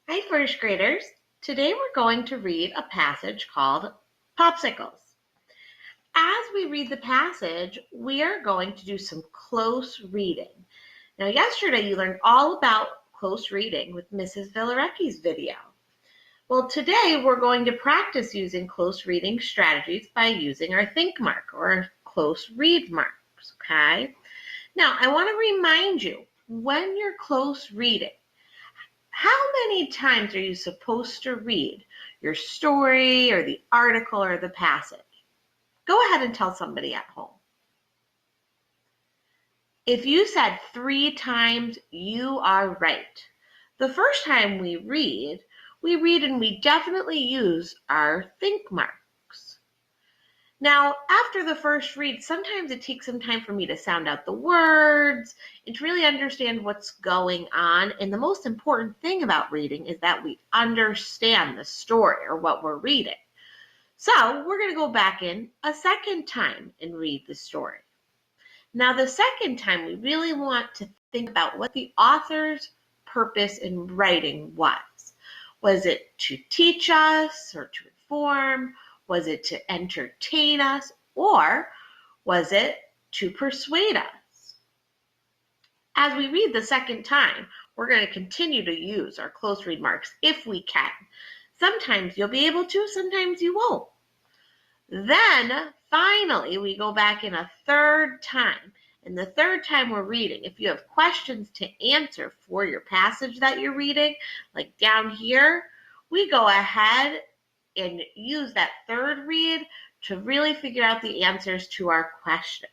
Hi, first graders. Today we're going to read a passage called Popsicles. As we read the passage, we are going to do some close reading. Now, yesterday you learned all about close reading with Mrs. Villarecchi's video. Well, today we're going to practice using close reading strategies by using our think mark or our close read marks, okay? Now, I want to remind you, when you're close reading, how many times are you supposed to read your story or the article or the passage? Go ahead and tell somebody at home. If you said 3 times, you are right. The first time we read and we definitely use our think marks. Now, after the first read, sometimes it takes some time for me to sound out the words and to really understand what's going on. And the most important thing about reading is that we understand the story or what we're reading. So we're going to go back in a second time and read the story. Now, the second time, we really want to think about what the author's purpose in writing was. Was it to teach us or to inform? Was it to entertain us? Or was it to persuade us? As we read the second time, we're going to continue to use our close read marks if we can. Sometimes you'll be able to, sometimes you won't. Then, finally, we go back in a third time. And the third time we're reading, if you have questions to answer for your passage that you're reading, like down here, we go ahead and use that third read to really figure out the answers to our questions.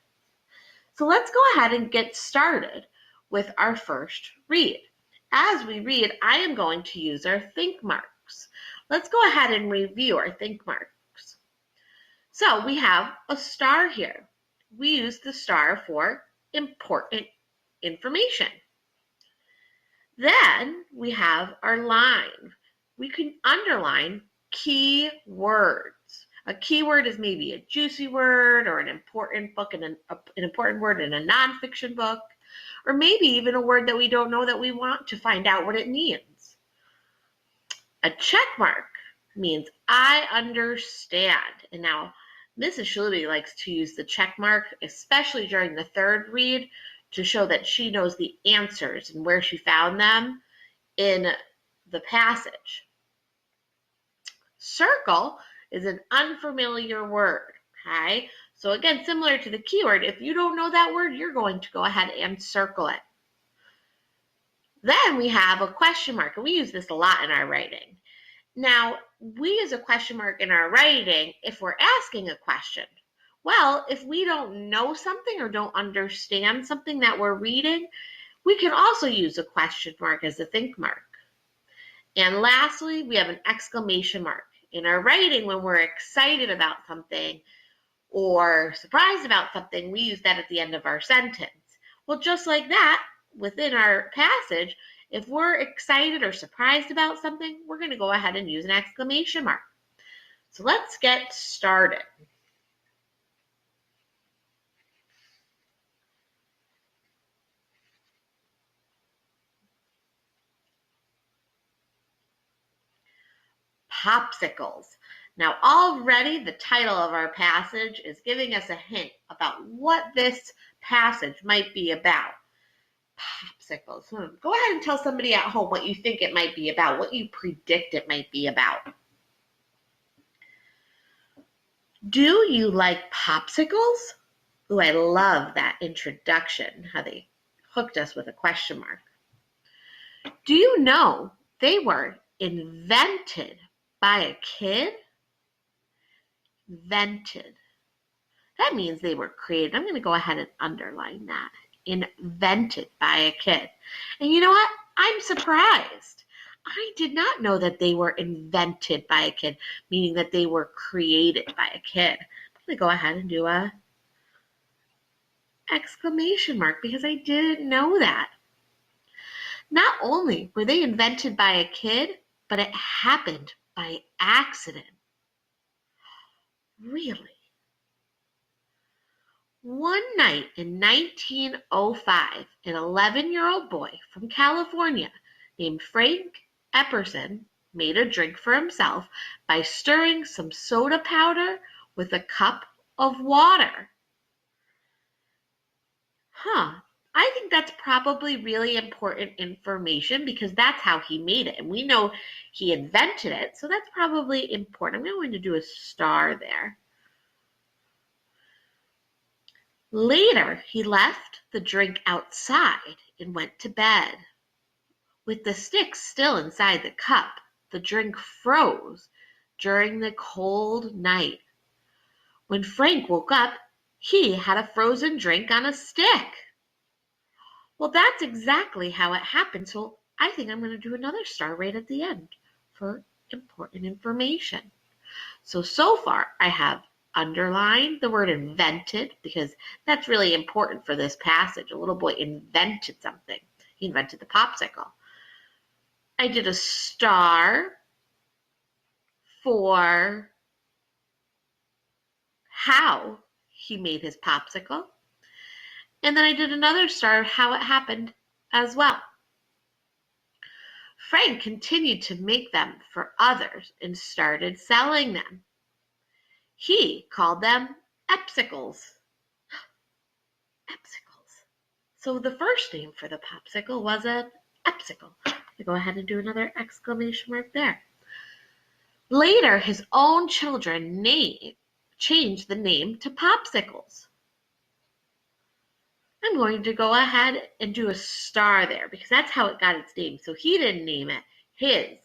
So let's go ahead and get started with our first read. As we read, I am going to use our think marks. Let's go ahead and review our think marks. So we have a star here. We use the star for important information. Then we have our line. We can underline key words. A keyword is maybe a juicy word or an important book and an important word in a nonfiction book, or maybe even a word that we don't know that we want to find out what it means. A check mark means I understand. And now Mrs. Schlude likes to use the check mark, especially during the third read, to show that she knows the answers and where she found them in the passage. Circle is an unfamiliar word, okay? So again, similar to the keyword, if you don't know that word, you're going to go ahead and circle it. Then we have a question mark, and we use this a lot in our writing. Now, we use a question mark in our writing if we're asking a question. Well, if we don't know something or don't understand something that we're reading, we can also use a question mark as a think mark. And lastly, we have an exclamation mark. In our writing, when we're excited about something or surprised about something, we use that at the end of our sentence. Well, just like that, within our passage, if we're excited or surprised about something, we're going to go ahead and use an exclamation mark. So let's get started. Popsicles. Now, already the title of our passage is giving us a hint about what this passage might be about. Popsicles. Go ahead and tell somebody at home what you think it might be about, what you predict it might be about. Do you like popsicles? Ooh, I love that introduction, how they hooked us with a question mark. Do you know they were invented by a kid? Invented. That means they were created. I'm going to go ahead and underline that. Invented by a kid. And you know what? I'm surprised. I did not know that they were invented by a kid, meaning that they were created by a kid. I'm going to go ahead and do a exclamation mark because I didn't know that. Not only were they invented by a kid, but it happened by accident. Really? One night in 1905, an 11-year-old boy from California named Frank Epperson made a drink for himself by stirring some soda powder with a cup of water. Huh. I think that's probably really important information because that's how he made it. And we know he invented it, so that's probably important. I'm going to do a star there. Later, he left the drink outside and went to bed. With the stick still inside the cup, the drink froze during the cold night. When Frank woke up, he had a frozen drink on a stick. Well, that's exactly how it happened. So I think I'm going to do another star right at the end for important information. So far I have underlined the word invented because that's really important for this passage. A little boy invented something. He invented the popsicle. I did a star for how he made his popsicle. And then I did another star of how it happened as well. Frank continued to make them for others and started selling them. He called them Epsicles. Epsicles. So the first name for the popsicle was an Epsicle. I go ahead and do another exclamation mark there. Later, his own children changed the name to Popsicles. I'm going to go ahead and do a star there because that's how it got its name. So he didn't name it. His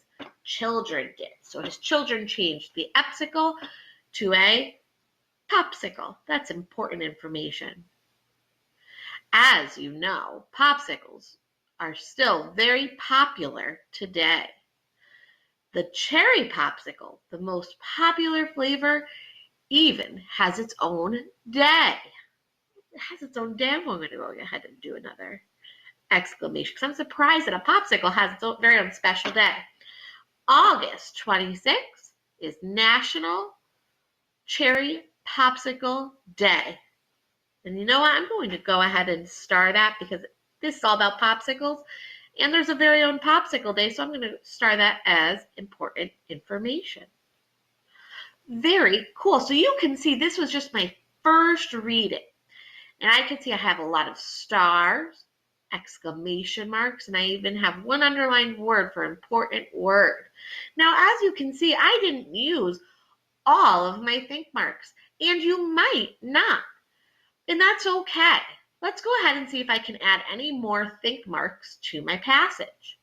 children did. So his children changed the Epsicle to a Popsicle. That's important information. As you know, popsicles are still very popular today. The cherry popsicle, the most popular flavor, even has its own day. It has its own day. I'm going to go ahead and do another exclamation because I'm surprised that a popsicle has its own, very own special day. August 26th is National Cherry Popsicle Day. And you know what? I'm going to go ahead and star that because this is all about popsicles. And there's a very own popsicle day, so I'm going to star that as important information. Very cool. So you can see this was just my first reading. And I can see I have a lot of stars, exclamation marks, and I even have one underlined word for important word. Now, as you can see, I didn't use all of my think marks, and you might not. And that's okay. Let's go ahead and see if I can add any more think marks to my passage.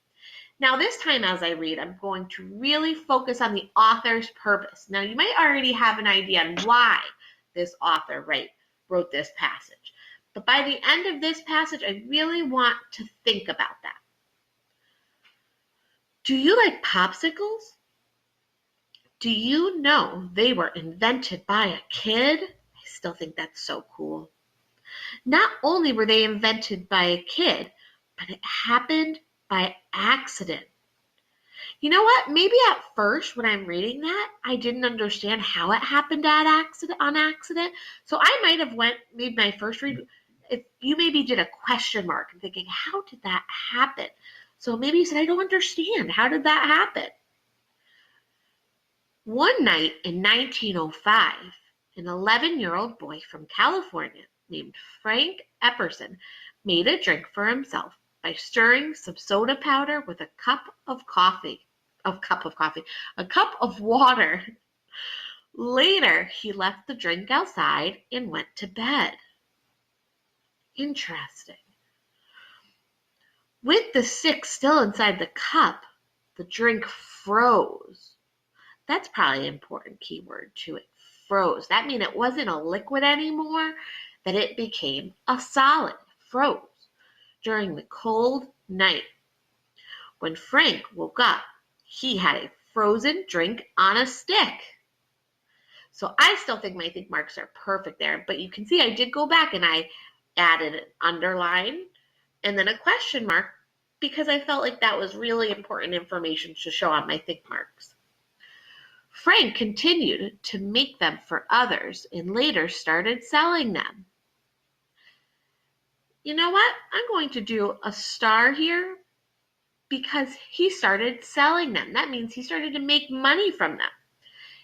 Now this time as I read, I'm going to really focus on the author's purpose. Now you might already have an idea on why this author wrote this passage. But by the end of this passage, I really want to think about that. Do you like popsicles? Do you know they were invented by a kid? I still think that's so cool. Not only were they invented by a kid, but it happened by accident. You know what? Maybe at first when I'm reading that, I didn't understand how it happened on accident. So I might have made my first read. If you maybe did a question mark and thinking, how did that happen? So maybe you said, I don't understand. How did that happen? One night in 1905, an 11-year-old boy from California named Frank Epperson made a drink for himself by stirring some soda powder with a cup of water. Later, he left the drink outside and went to bed. Interesting. With the stick still inside the cup, the drink froze. That's probably an important keyword to it. Froze. That means it wasn't a liquid anymore, that it became a solid. Froze during the cold night. When Frank woke up, he had a frozen drink on a stick. So I still think my think marks are perfect there, but you can see I did go back and I added an underline and then a question mark because I felt like that was really important information to show on my think marks. Frank continued to make them for others and later started selling them. You know what? I'm going to do a star here because he started selling them. That means he started to make money from them.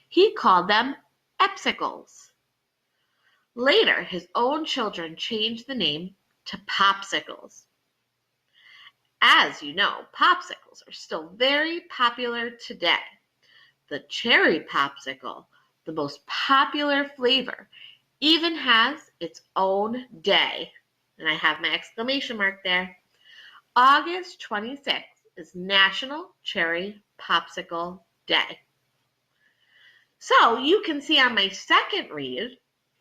He called them Epsicles. Later, his own children changed the name to Popsicles. As you know, popsicles are still very popular today. The cherry popsicle, the most popular flavor, even has its own day. And I have my exclamation mark there. August 26th is National Cherry Popsicle Day. So you can see on my second read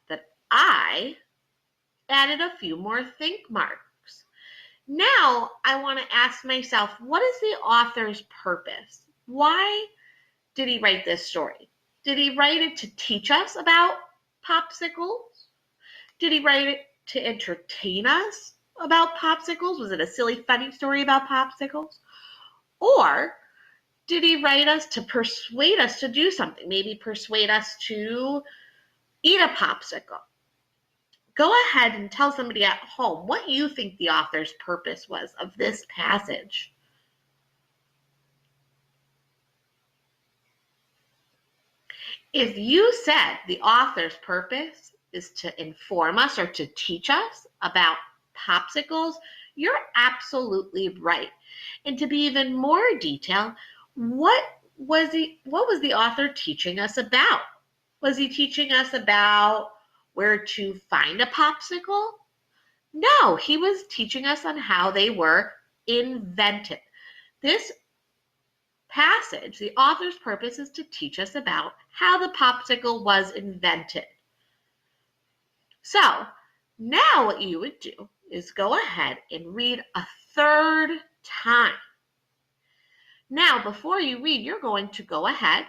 that I added a few more think marks. Now I want to ask myself, what is the author's purpose? Why did he write this story? Did he write it to teach us about popsicles? Did he write it to entertain us about popsicles? Was it a silly, funny story about popsicles? Or did he write us to persuade us to do something? Maybe persuade us to eat a popsicle. Go ahead and tell somebody at home what you think the author's purpose was of this passage. If you said the author's purpose is to inform us or to teach us about popsicles, you're absolutely right. And to be even more detailed, what was the author teaching us about? Was he teaching us about where to find a popsicle? No, he was teaching us on how they were invented. This passage, the author's purpose is to teach us about how the popsicle was invented. So now what you would do is go ahead and read a third time. Now, before you read, you're going to go ahead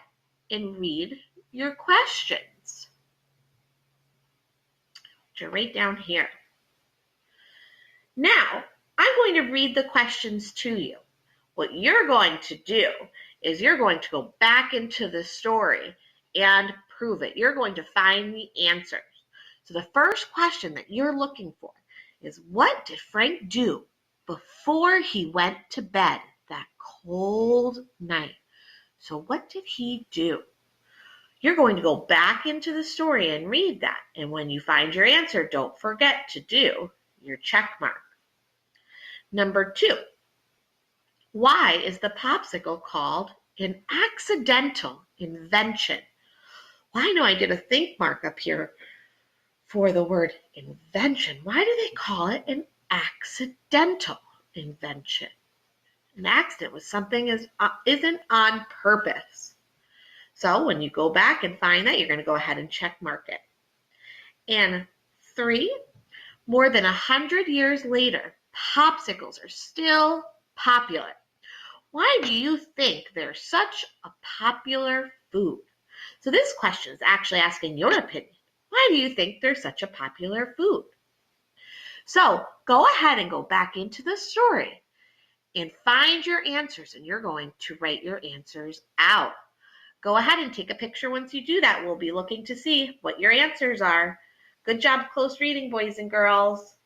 and read your questions, which are right down here. Now, I'm going to read the questions to you. What you're going to do is you're going to go back into the story and prove it. You're going to find the answers. So the first question that you're looking for is, what did Frank do before he went to bed that cold night? So what did he do? You're going to go back into the story and read that. And when you find your answer, don't forget to do your check mark. Number 2. Why is the popsicle called an accidental invention? Well, I know I did a think mark up here for the word invention. Why do they call it an accidental invention? An accident was something isn't on purpose. So when you go back and find that, you're going to go ahead and check mark it. And 3, more than 100 years later, popsicles are still popular. Why do you think they're such a popular food? So this question is actually asking your opinion. Why do you think they're such a popular food? So go ahead and go back into the story and find your answers, and you're going to write your answers out. Go ahead and take a picture once you do that. We'll be looking to see what your answers are. Good job close reading, boys and girls.